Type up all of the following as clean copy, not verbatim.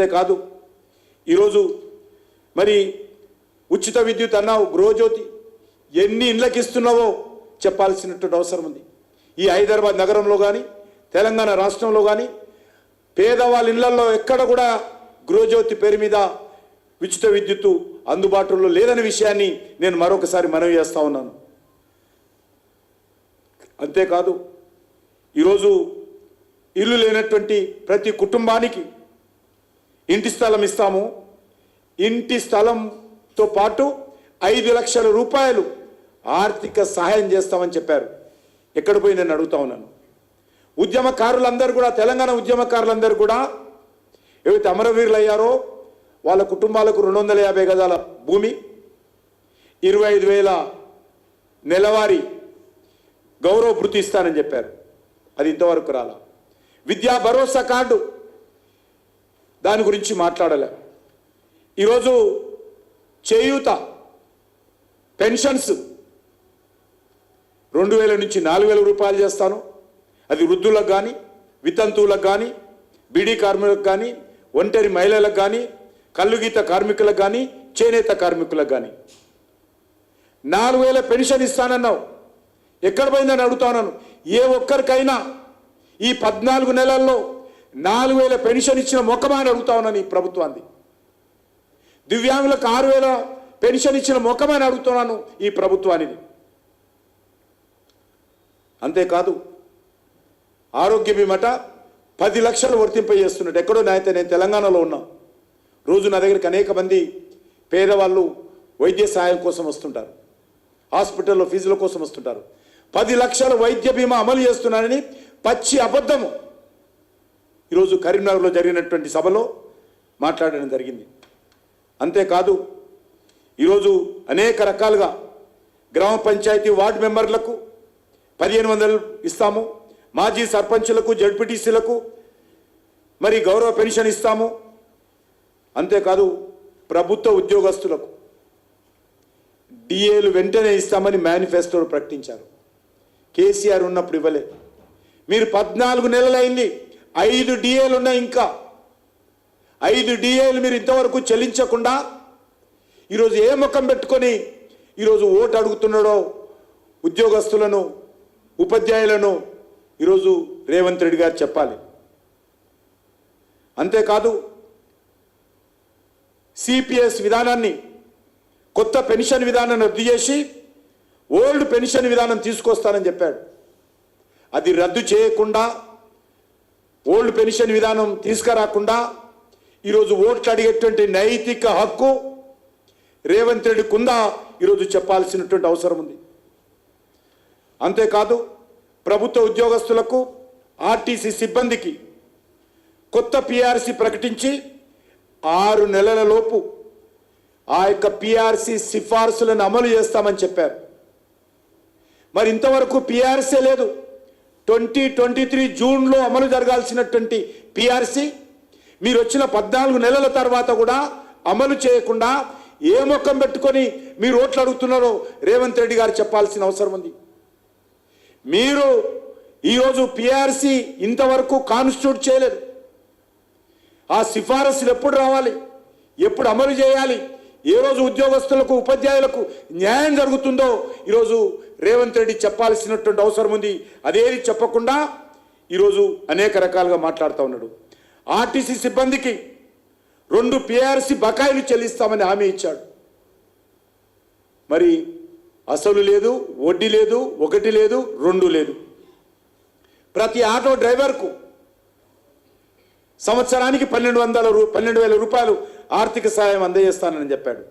అంతేకాదు ఈరోజు మరి ఉచిత విద్యుత్ అన్నావు, గృహజ్యోతి ఎన్ని ఇళ్ళకి ఇస్తున్నావో చెప్పాల్సినటువంటి అవసరం ఉంది. ఈ హైదరాబాద్ నగరంలో కానీ తెలంగాణ రాష్ట్రంలో కానీ పేదవాళ్ళ ఇళ్లలో ఎక్కడ కూడా గృహజ్యోతి పేరు మీద ఉచిత విద్యుత్తు అందుబాటులో లేదనే విషయాన్ని నేను మరొకసారి మనవి చేస్తా ఉన్నాను. అంతేకాదు ఈరోజు ఇల్లు లేనటువంటి ప్రతి కుటుంబానికి ఇంటి స్థలం ఇస్తాము. ఇంటి స్థలంతో పాటు 5 లక్షల రూపాయలు ఆర్థిక సహాయం చేస్తామని చెప్పారు. ఎక్కడ పోయి నేను అడుగుతా ఉన్నాను. ఉద్యమకారులందరూ కూడా, తెలంగాణ ఉద్యమకారులందరూ కూడా ఏవైతే అమరవీరులు అయ్యారో వాళ్ళ కుటుంబాలకు 250 గజాల భూమి, 25,000 నెలవారీ గౌరవ భృతి ఇస్తానని చెప్పారు. అది ఇంతవరకు రాలా. విద్యా భరోసా కార్డు, దాని గురించి మాట్లాడలే. ఈరోజు చేయూత పెన్షన్స్ 2,000 నుంచి 4,000 రూపాయలు చేస్తాను. అది వృద్ధులకు కానీ, వితంతువులకు కానీ, బీడీ కార్మికులకు కానీ, ఒంటరి మహిళలకు కానీ, కల్లుగీత కార్మికులకు కానీ, చేనేత కార్మికులకు కానీ 4,000 పెన్షన్ ఇస్తానన్నావు. ఎక్కడ పోయిందని అడుగుతాను. ఏ ఒక్కరికైనా ఈ 14 నెలల్లో 4,000 పెన్షన్ ఇచ్చిన మొక్కమా అని అడుగుతా ఉన్నాను ఈ ప్రభుత్వాన్ని. దివ్యాంగులకు 6,000 పెన్షన్ ఇచ్చిన మొక్కమా అని అడుగుతున్నాను ఈ ప్రభుత్వాన్ని. అంతేకాదు ఆరోగ్య బీమట 10 లక్షలు వర్తింపజేస్తున్నట్టు. ఎక్కడో నేను తెలంగాణలో ఉన్నా. రోజు నా దగ్గరికి అనేక మంది పేదవాళ్ళు వైద్య సహాయం కోసం వస్తుంటారు, హాస్పిటల్లో ఫీజుల కోసం వస్తుంటారు. 10 లక్షల వైద్య బీమా అమలు చేస్తున్నానని పచ్చి అబద్ధము ఈరోజు కరీంనగర్లో జరిగినటువంటి సభలో మాట్లాడడం జరిగింది. అంతేకాదు ఈరోజు అనేక రకాలుగా గ్రామ పంచాయతీ వార్డు మెంబర్లకు 1,500 ఇస్తాము, మాజీ సర్పంచులకు, జడ్పీటీసీలకు మరి గౌరవ పెన్షన్ ఇస్తాము. అంతేకాదు ప్రభుత్వ ఉద్యోగస్తులకు డిఏలు వెంటనే ఇస్తామని మేనిఫెస్టోలో ప్రకటించారు. కేసీఆర్ ఉన్నప్పుడు ఇవ్వలే. మీరు 14 నెలలైంది, 5 డిఏలు ఉన్నాయి. ఇంకా 5 డిఏలు మీరు ఇంతవరకు చెల్లించకుండా ఈరోజు ఏ ముఖం పెట్టుకొని ఈరోజు ఓటు అడుగుతున్నాడో ఉద్యోగస్తులను, ఉపాధ్యాయులను ఈరోజు రేవంత్ రెడ్డి గారు చెప్పాలి. అంతేకాదు సిపిఎస్ విధానాన్ని, కొత్త పెన్షన్ విధానాన్ని రద్దు చేసి ఓల్డ్ పెన్షన్ విధానం తీసుకొస్తానని చెప్పాడు. అది రద్దు చేయకుండా, ఓల్డ్ పెన్షన్ విధానం తీసుకురాకుండా ఈరోజు ఓట్లు అడిగేటువంటి నైతిక హక్కు రేవంత్ రెడ్డి కుందా ఈరోజు చెప్పాల్సినటువంటి అవసరం ఉంది. అంతేకాదు ప్రభుత్వ ఉద్యోగస్తులకు, ఆర్టీసీ సిబ్బందికి కొత్త పిఆర్సీ ప్రకటించి 6 నెలల లోపు ఆ యొక్క పిఆర్సీ సిఫార్సులను అమలు చేస్తామని చెప్పారు. మరి ఇంతవరకు పిఆర్సీ లేదు. 2023 జూన్లో అమలు జరగాల్సినటువంటి పిఆర్సీ మీరు వచ్చిన 14 నెలల తర్వాత కూడా అమలు చేయకుండా ఏ ముఖం పెట్టుకొని మీరు ఓట్లు అడుగుతున్నారో రేవంత్ రెడ్డి గారు చెప్పాల్సిన అవసరం ఉంది. మీరు ఈరోజు పిఆర్సీ ఇంతవరకు కాన్స్టిట్యూట్ చేయలేదు. ఆ సిఫారసులు ఎప్పుడు రావాలి, ఎప్పుడు అమలు చేయాలి, ఏ రోజు ఉద్యోగస్తులకు, ఉపాధ్యాయులకు న్యాయం జరుగుతుందో ఈరోజు రేవంత్ రెడ్డి చెప్పాల్సినటువంటి అవసరం ఉంది. అదేది చెప్పకుండా ఈరోజు అనేక రకాలుగా మాట్లాడుతూ ఉన్నాడు. ఆర్టీసీ సిబ్బందికి 2 పిఆర్సీ బకాయిలు చెల్లిస్తామని హామీ ఇచ్చాడు. మరి అసలు లేదు, వడ్డీ లేదు, 1 లేదు, 2 లేదు. ప్రతి ఆటో డ్రైవర్కు సంవత్సరానికి 12,000 రూపాయలు ఆర్థిక సహాయం అందజేస్తానని చెప్పాడు.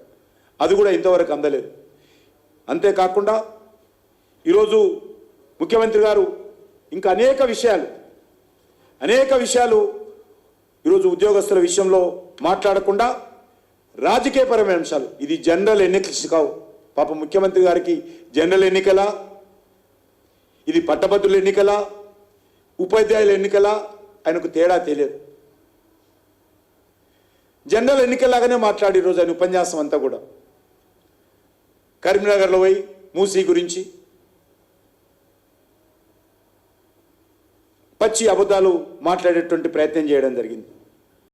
అది కూడా ఇంతవరకు అందలేదు. అంతేకాకుండా ఈరోజు ముఖ్యమంత్రి గారు ఇంకా అనేక విషయాలు ఈరోజు ఉద్యోగస్తుల విషయంలో మాట్లాడకుండా రాజకీయపరమైన అంశాలు, ఇది జనరల్ ఎన్నికలు కావు. పాప ముఖ్యమంత్రి గారికి జనరల్ ఎన్నికలా, ఇది పట్టభద్రుల ఎన్నికలా, ఉపాధ్యాయుల ఎన్నికలా ఆయనకు తేడా తెలియదు. జనరల్ ఎన్నికల్లాగానే మాట్లాడి ఈరోజు ఆయన ఉపన్యాసం అంతా కూడా కరీంనగర్లో పోయి మూసీ గురించి పచ్చి అబద్ధాలు మాట్లాడేటువంటి ప్రయత్నం చేయడం జరిగింది.